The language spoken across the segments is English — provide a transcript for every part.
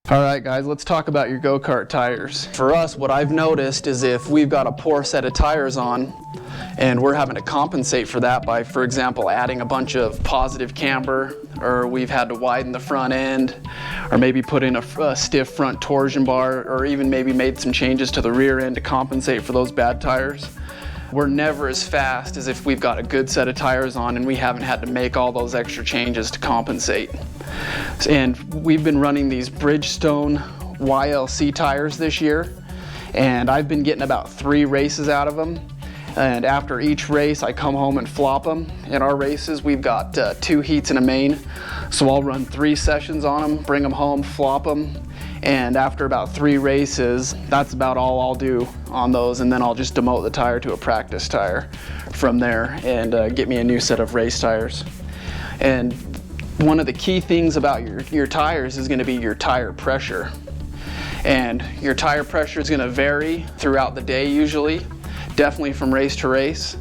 All right, guys, let's talk about your go-kart tires. For us, what I've noticed is if we've got a poor set of tires on and we're having to compensate for that by, for example, adding a bunch of positive camber, or we've had to widen the front end, or maybe put in a stiff front torsion bar, or even maybe made some changes to the rear end to compensate for those bad tires, we're never as fast as if we've got a good set of tires on and we haven't had to make all those extra changes to compensate. And we've been running these Bridgestone YLC tires this year, and I've been getting about 3 races out of them. And after each race, I come home and flop them. In our races, we've got 2 heats and a main. So I'll run 3 sessions on them, bring them home, flop them. And after about 3 races, that's about all I'll do on those. And then I'll just demote the tire to a practice tire from there and get me a new set of race tires. And one of the key things about your tires is going to be your tire pressure. And your tire pressure is going to vary throughout the day usually, definitely from race to race.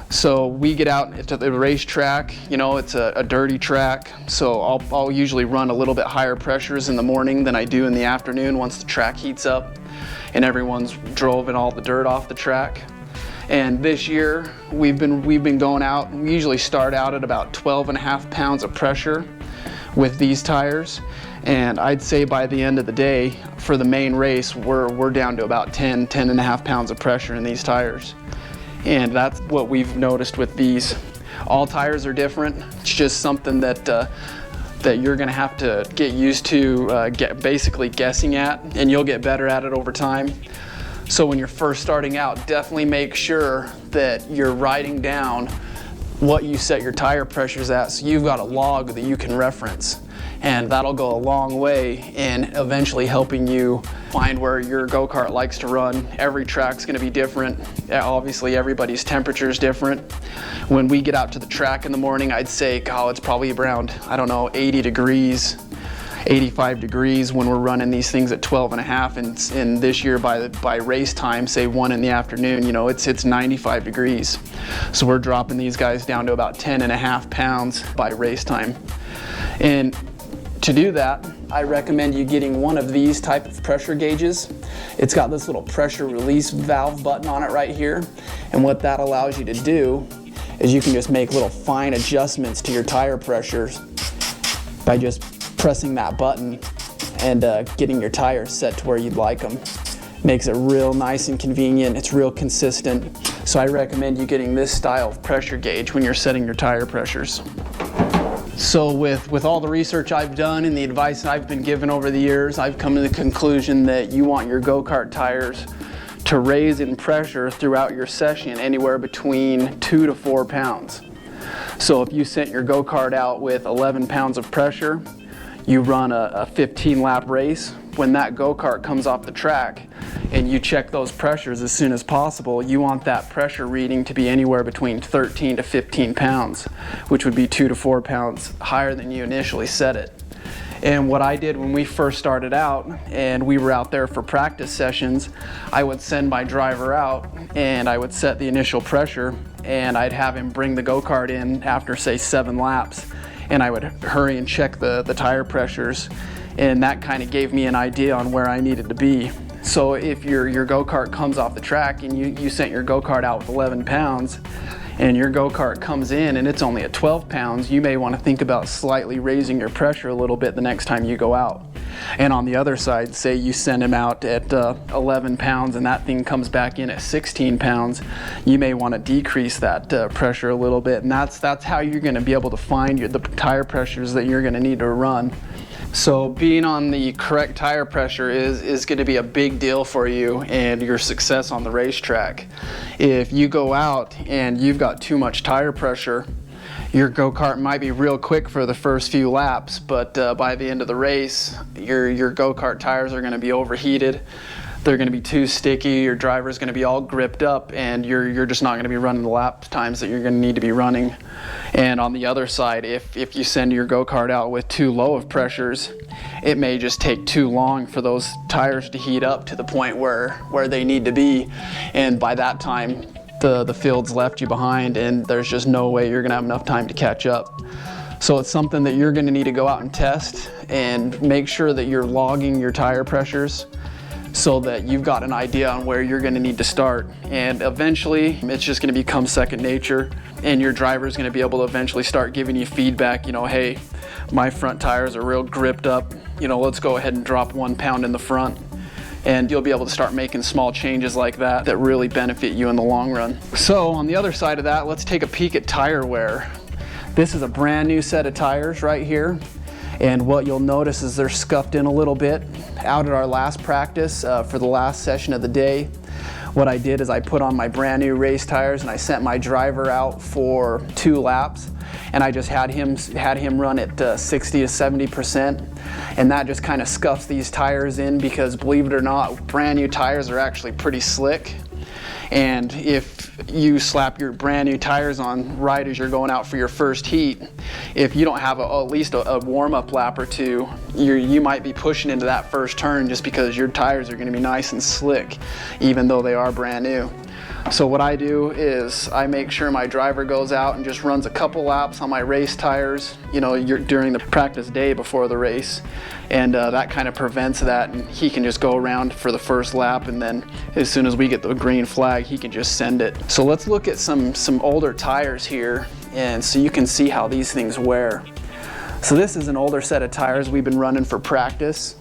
So we get out to the racetrack, you know, it's a dirty track, so I'll usually run a little bit higher pressures in the morning than I do in the afternoon once the track heats up and everyone's drove all the dirt off the track. And this year we've been going out. We usually start out at about 12.5 pounds of pressure with these tires, and I'd say by the end of the day for the main race we're down to about 10.5 pounds of pressure in these tires. And that's what we've noticed with these. All tires are different. It's just something that you're going to have to get used to basically guessing at, and you'll get better at it over time. So when you're first starting out, definitely make sure that you're writing down what you set your tire pressures at, so you've got a log that you can reference. And that'll go a long way in eventually helping you find where your go-kart likes to run. Every track's gonna be different. Obviously everybody's temperature is different. When we get out to the track in the morning, I'd say, it's probably around, 80 degrees. 85 degrees when we're running these things at 12.5, and this year by race time, say 1 in the afternoon, you know, it's 95 degrees. So we're dropping these guys down to about 10.5 pounds by race time. And to do that, I recommend you getting one of these type of pressure gauges. It's got this little pressure release valve button on it right here, and what that allows you to do is you can just make little fine adjustments to your tire pressures by just pressing that button and getting your tires set to where you'd like them. Makes it real nice and convenient. It's real consistent. So I recommend you getting this style of pressure gauge when you're setting your tire pressures. So with all the research I've done and the advice I've been given over the years, I've come to the conclusion that you want your go-kart tires to raise in pressure throughout your session anywhere between 2 to 4 pounds. So if you sent your go-kart out with 11 pounds of pressure, you run a 15-lap race. When that go-kart comes off the track and you check those pressures as soon as possible, you want that pressure reading to be anywhere between 13 to 15 pounds, which would be 2 to 4 pounds higher than you initially set it. And what I did when we first started out and we were out there for practice sessions, I would send my driver out and I would set the initial pressure, and I'd have him bring the go-kart in after, say, 7 laps. And I would hurry and check the tire pressures, and that kind of gave me an idea on where I needed to be. So if your go-kart comes off the track and you sent your go-kart out with 11 pounds and your go-kart comes in and it's only at 12 pounds, you may want to think about slightly raising your pressure a little bit the next time you go out. And on the other side, say you send him out at 11 pounds and that thing comes back in at 16 pounds, you may want to decrease that pressure a little bit, and that's how you're going to be able to find the tire pressures that you're going to need to run. So being on the correct tire pressure is going to be a big deal for you and your success on the racetrack. If you go out and you've got too much tire pressure, your go-kart might be real quick for the first few laps, but by the end of the race, your go-kart tires are going to be overheated. They're going to be too sticky, your driver's going to be all gripped up, and you're just not going to be running the lap times that you're going to need to be running. And on the other side, if you send your go-kart out with too low of pressures, it may just take too long for those tires to heat up to the point where they need to be, and by that time the field's left you behind and there's just no way you're going to have enough time to catch up. So it's something that you're going to need to go out and test and make sure that you're logging your tire pressures so that you've got an idea on where you're going to need to start. And eventually it's just going to become second nature, and your driver is going to be able to eventually start giving you feedback, you know, hey, my front tires are real gripped up, you know, let's go ahead and drop 1 pound in the front. And you'll be able to start making small changes like that that really benefit you in the long run. So on the other side of that, let's take a peek at tire wear. This is a brand new set of tires right here. And what you'll notice is they're scuffed in a little bit. Out at our last practice for the last session of the day, what I did is I put on my brand new race tires and I sent my driver out for 2 laps. And I just had him run at 60 to 70%, and that just kind of scuffs these tires in, because believe it or not, brand new tires are actually pretty slick. And if you slap your brand new tires on right as you're going out for your first heat, if you don't have at least a warm-up lap or two, you might be pushing into that first turn just because your tires are going to be nice and slick, even though they are brand new. So what I do is I make sure my driver goes out and just runs a couple laps on my race tires, you know, during the practice day before the race. And that kind of prevents that, and he can just go around for the first lap, and then as soon as we get the green flag, he can just send it. So let's look at some older tires here, and so you can see how these things wear. So this is an older set of tires we've been running for practice.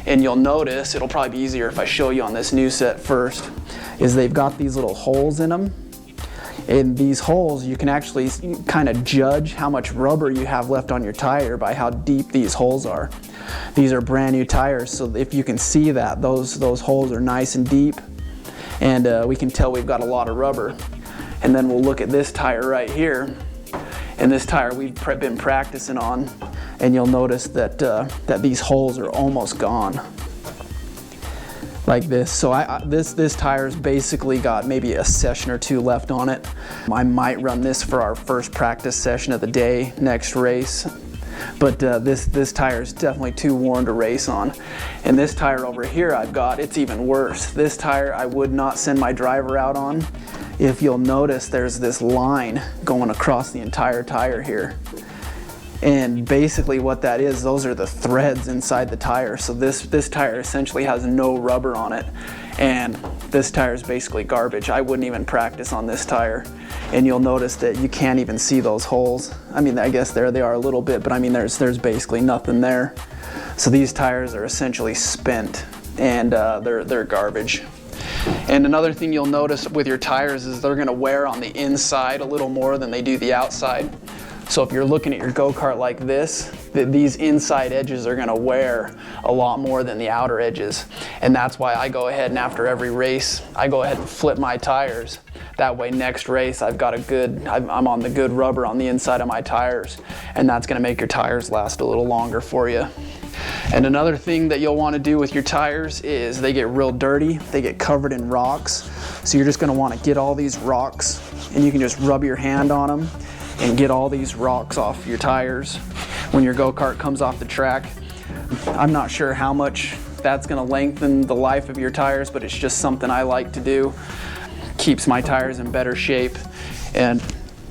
And you'll notice, it'll probably be easier if I show you on this new set first, is they've got these little holes in them. In these holes, you can actually kind of judge how much rubber you have left on your tire by how deep these holes are. These are brand new tires, so if you can see that, those holes are nice and deep, and we can tell we've got a lot of rubber. And then we'll look at this tire right here, and this tire we've been practicing on, and you'll notice that that these holes are almost gone, like this. So this tire's basically got maybe a session or 2 left on it. I might run this for our first practice session of the day, next race. But this tire is definitely too worn to race on. And this tire over here I've got, it's even worse. This tire I would not send my driver out on. If you'll notice, there's this line going across the entire tire here. And basically what that is, those are the threads inside the tire. So this tire essentially has no rubber on it. And this tire is basically garbage. I wouldn't even practice on this tire. And you'll notice that you can't even see those holes. I mean, I guess there they are a little bit, but I mean, there's basically nothing there. So these tires are essentially spent, and they're garbage. And another thing you'll notice with your tires is they're gonna wear on the inside a little more than they do the outside. So if you're looking at your go-kart like this, these inside edges are gonna wear a lot more than the outer edges. And that's why I go ahead and after every race, I go ahead and flip my tires. That way next race I'm on the good rubber on the inside of my tires. And that's gonna make your tires last a little longer for you. And another thing that you'll wanna do with your tires is they get real dirty, they get covered in rocks. So you're just gonna wanna get all these rocks, and you can just rub your hand on them and get all these rocks off your tires when your go-kart comes off the track. I'm not sure how much that's gonna lengthen the life of your tires, but it's just something I like to do. Keeps my tires in better shape, and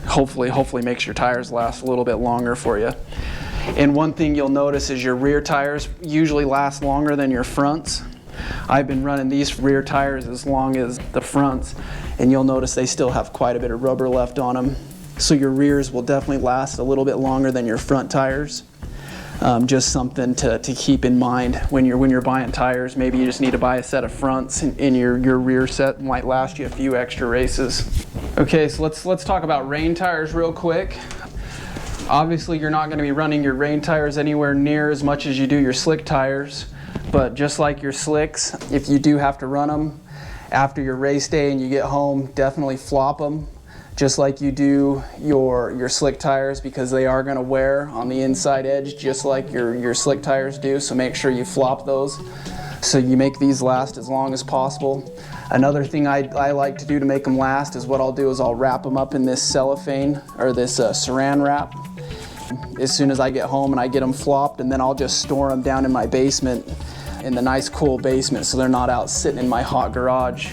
hopefully makes your tires last a little bit longer for you. And one thing you'll notice is your rear tires usually last longer than your fronts. I've been running these rear tires as long as the fronts, and you'll notice they still have quite a bit of rubber left on them. So your rears will definitely last a little bit longer than your front tires. Just something to keep in mind when you're buying tires. Maybe you just need to buy a set of fronts, and your rear set might last you a few extra races. Okay, so let's talk about rain tires real quick. Obviously you're not going to be running your rain tires anywhere near as much as you do your slick tires, but just like your slicks, if you do have to run them after your race day and you get home, definitely flop them. Just like you do your slick tires, because they are going to wear on the inside edge just like your slick tires do, so make sure you flop those so you make these last as long as possible. Another thing I like to do to make them last is what I'll do is I'll wrap them up in this cellophane or this saran wrap as soon as I get home, and I get them flopped, and then I'll just store them down in my basement in the nice cool basement, so they're not out sitting in my hot garage.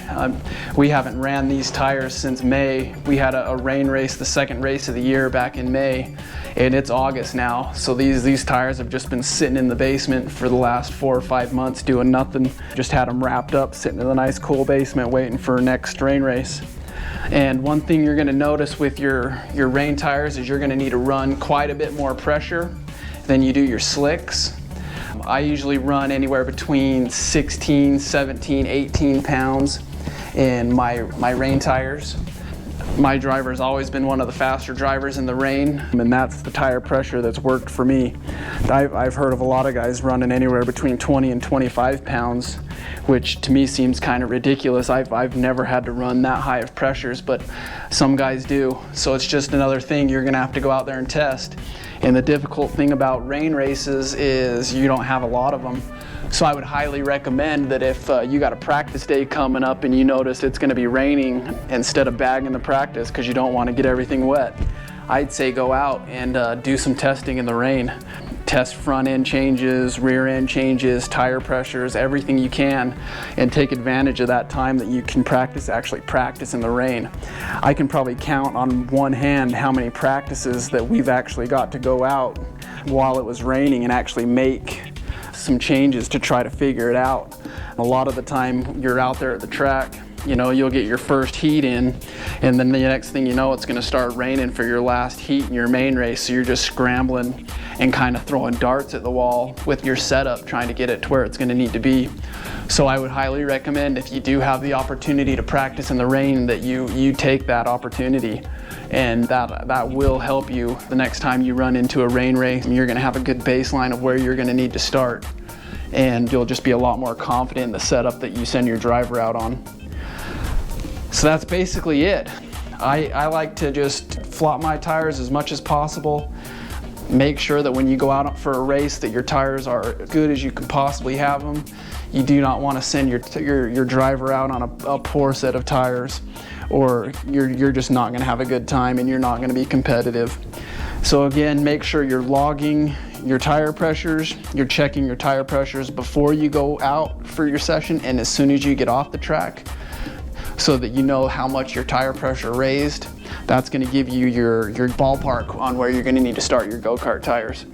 We haven't ran these tires since May. We had a rain race, the second race of the year, back in May, and it's August now. So these tires have just been sitting in the basement for the last 4 or 5 months doing nothing. Just had them wrapped up, sitting in the nice cool basement waiting for next rain race. And one thing you're gonna notice with your rain tires is you're gonna need to run quite a bit more pressure than you do your slicks. I usually run anywhere between 16, 17, 18 pounds in my rain tires. My driver's always been one of the faster drivers in the rain, and that's the tire pressure that's worked for me. I've heard of a lot of guys running anywhere between 20 and 25 pounds, which to me seems kind of ridiculous. I've never had to run that high of pressures, but some guys do. So it's just another thing you're gonna have to go out there and test. And the difficult thing about rain races is you don't have a lot of them. So I would highly recommend that if you got a practice day coming up and you notice it's gonna be raining, instead of bagging the practice because you don't want to get everything wet, I'd say go out and do some testing in the rain. Test front end changes, rear end changes, tire pressures, everything you can, and take advantage of that time that you can actually practice in the rain. I can probably count on one hand how many practices that we've actually got to go out while it was raining and actually make some changes to try to figure it out. A lot of the time you're out there at the track, you know, you'll get your first heat in, and then the next thing you know, it's gonna start raining for your last heat in your main race, so you're just scrambling and kind of throwing darts at the wall with your setup, trying to get it to where it's gonna need to be. So I would highly recommend, if you do have the opportunity to practice in the rain, that you take that opportunity, and that will help you the next time you run into a rain race. You're gonna have a good baseline of where you're gonna need to start, and you'll just be a lot more confident in the setup that you send your driver out on. So that's basically it. I like to just flop my tires as much as possible. Make sure that when you go out for a race that your tires are as good as you can possibly have them. You do not want to send your driver out on a poor set of tires, or you're just not going to have a good time and you're not going to be competitive. So again, make sure you're logging your tire pressures, you're checking your tire pressures before you go out for your session and as soon as you get off the track, so that you know how much your tire pressure raised. That's going to give you your ballpark on where you're going to need to start your go-kart tires.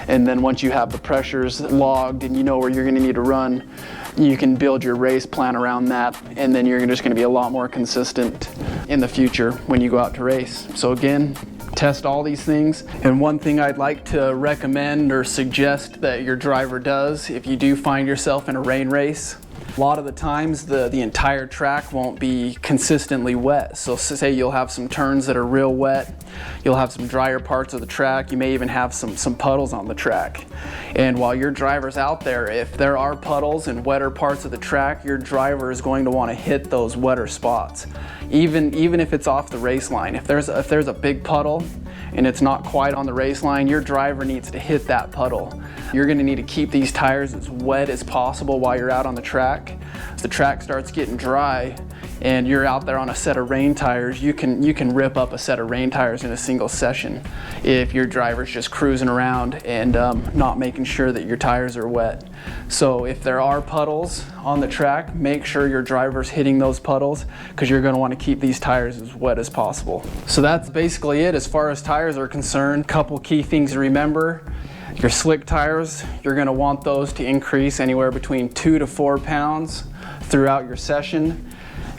And then once you have the pressures logged and you know where you're going to need to run, you can build your race plan around that, and then you're just going to be a lot more consistent in the future when you go out to race. So again, test all these things. And one thing I'd like to recommend or suggest that your driver does, if you do find yourself in a rain race, a lot of the times the entire track won't be consistently wet. So say you'll have some turns that are real wet, you'll have some drier parts of the track, you may even have some puddles on the track. And while your driver's out there, if there are puddles and wetter parts of the track, your driver is going to want to hit those wetter spots. Even if it's off the race line. If there's a big puddle and it's not quite on the race line, your driver needs to hit that puddle. You're going to need to keep these tires as wet as possible while you're out on the track. As the track starts getting dry and you're out there on a set of rain tires, you can rip up a set of rain tires in a single session if your driver's just cruising around and not making sure that your tires are wet. So if there are puddles on the track, make sure your driver's hitting those puddles, because you're going to want to keep these tires as wet as possible. So that's basically it as far as tires are concerned. Couple key things to remember. Your slick tires, you're going to want those to increase anywhere between 2 to 4 pounds throughout your session.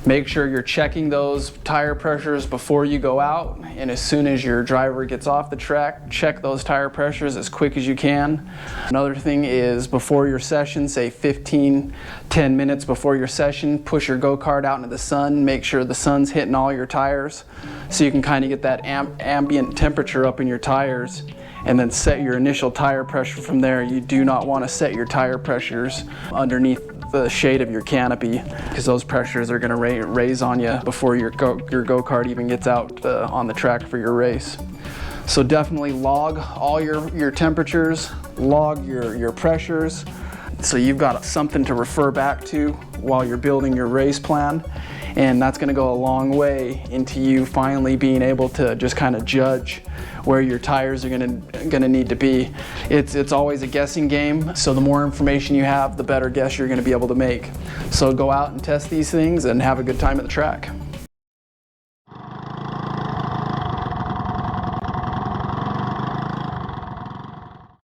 Make sure you're checking those tire pressures before you go out, and as soon as your driver gets off the track, check those tire pressures as quick as you can. Another thing is, before your session, say 10 minutes before your session, push your go-kart out into the sun. Make sure the sun's hitting all your tires so you can kind of get that ambient temperature up in your tires, and then set your initial tire pressure from there. You do not want to set your tire pressures underneath the shade of your canopy, because those pressures are going to raise on you before your go-kart even gets out on the track for your race. So definitely log all your temperatures, log your pressures, so you've got something to refer back to while you're building your race plan. And that's going to go a long way into you finally being able to just kind of judge where your tires are going to need to be. It's always a guessing game, so the more information you have, the better guess you're going to be able to make. So go out and test these things and have a good time at the track.